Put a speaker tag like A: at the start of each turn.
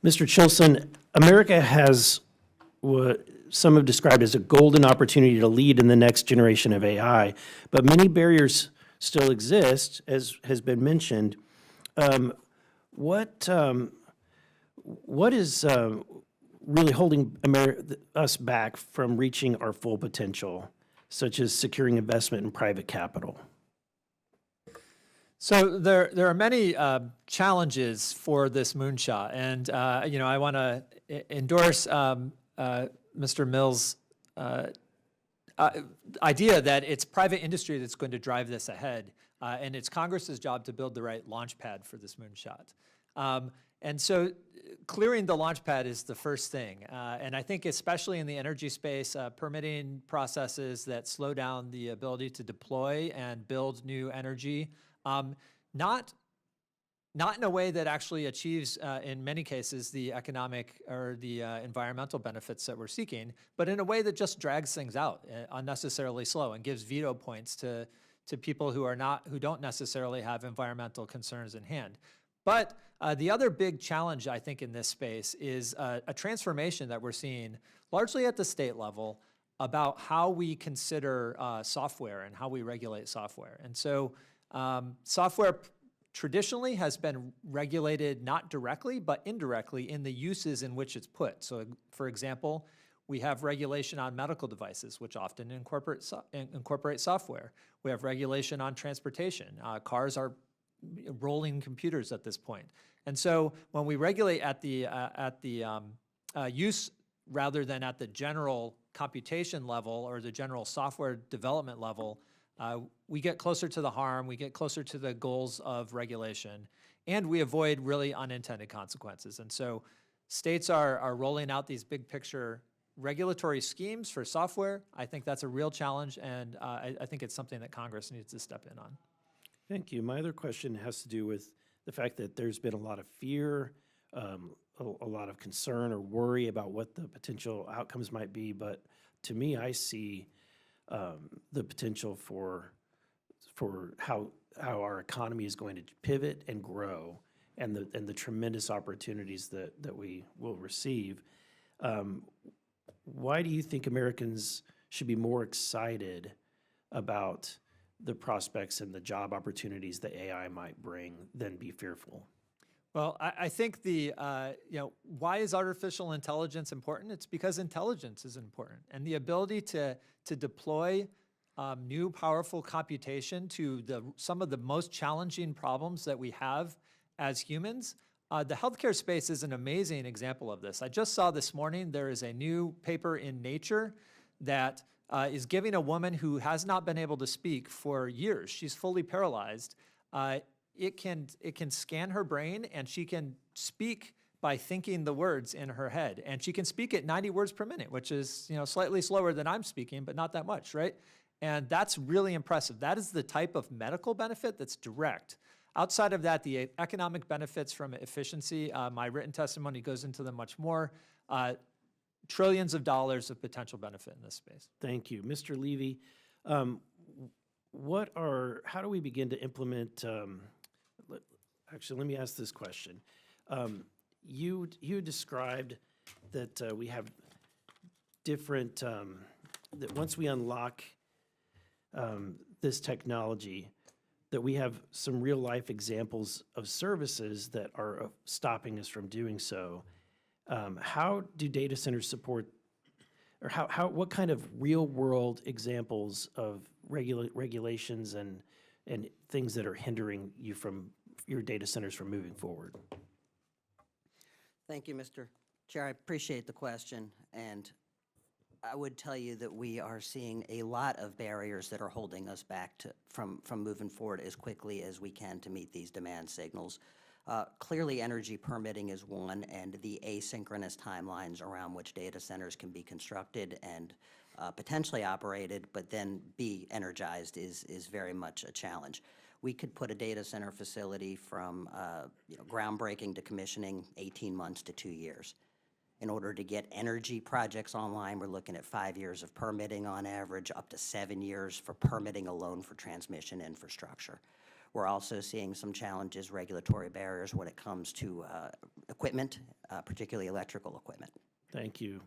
A: Mr. Chilson, America has what some have described as a golden opportunity to lead in the next generation of AI, but many barriers still exist, as has been mentioned. What is really holding us back from reaching our full potential, such as securing investment in private capital?
B: So there are many challenges for this moonshot, and I want to endorse Mr. Mills' idea that it's private industry that's going to drive this ahead, and it's Congress's job to build the right launch pad for this moonshot. And so clearing the launch pad is the first thing, and I think especially in the energy space, permitting processes that slow down the ability to deploy and build new energy. Not in a way that actually achieves, in many cases, the economic or the environmental benefits that we're seeking, but in a way that just drags things out unnecessarily slow and gives veto points to people who don't necessarily have environmental concerns in hand. But the other big challenge, I think, in this space is a transformation that we're seeing largely at the state level about how we consider software and how we regulate software. And so software traditionally has been regulated not directly, but indirectly in the uses in which it's put. So for example, we have regulation on medical devices, which often incorporate software. We have regulation on transportation. Cars are rolling computers at this point. And so when we regulate at the use rather than at the general computation level or the general software development level, we get closer to the harm, we get closer to the goals of regulation, and we avoid really unintended consequences. And so states are rolling out these big picture regulatory schemes for software. I think that's a real challenge, and I think it's something that Congress needs to step in on.
A: Thank you. My other question has to do with the fact that there's been a lot of fear, a lot of concern or worry about what the potential outcomes might be. But to me, I see the potential for how our economy is going to pivot and grow, and the tremendous opportunities that we will receive. Why do you think Americans should be more excited about the prospects and the job opportunities that AI might bring than be fearful?
B: Well, I think why is artificial intelligence important? It's because intelligence is important, and the ability to deploy new powerful computation to some of the most challenging problems that we have as humans. The healthcare space is an amazing example of this. I just saw this morning there is a new paper in Nature that is giving a woman who has not been able to speak for years. She's fully paralyzed. It can scan her brain, and she can speak by thinking the words in her head. And she can speak at 90 words per minute, which is slightly slower than I'm speaking, but not that much, right? And that's really impressive. That is the type of medical benefit that's direct. Outside of that, the economic benefits from efficiency, my written testimony goes into them much more. Trillions of dollars of potential benefit in this space.
A: Thank you. Mr. Levy, how do we begin to implement, actually, let me ask this question. You described that we have different, that once we unlock this technology, that we have some real life examples of services that are stopping us from doing so. How do data centers support, or what kind of real world examples of regulations and things that are hindering you from your data centers from moving forward?
C: Thank you, Mr. Chair. I appreciate the question, and I would tell you that we are seeing a lot of barriers that are holding us back from moving forward as quickly as we can to meet these demand signals. Clearly, energy permitting is one, and the asynchronous timelines around which data centers can be constructed and potentially operated, but then be energized is very much a challenge. We could put a data center facility from groundbreaking to commissioning 18 months to 2 years. In order to get energy projects online, we're looking at 5 years of permitting on average, up to 7 years for permitting alone for transmission infrastructure. We're also seeing some challenges, regulatory barriers when it comes to equipment particularly electrical equipment.
A: Thank you.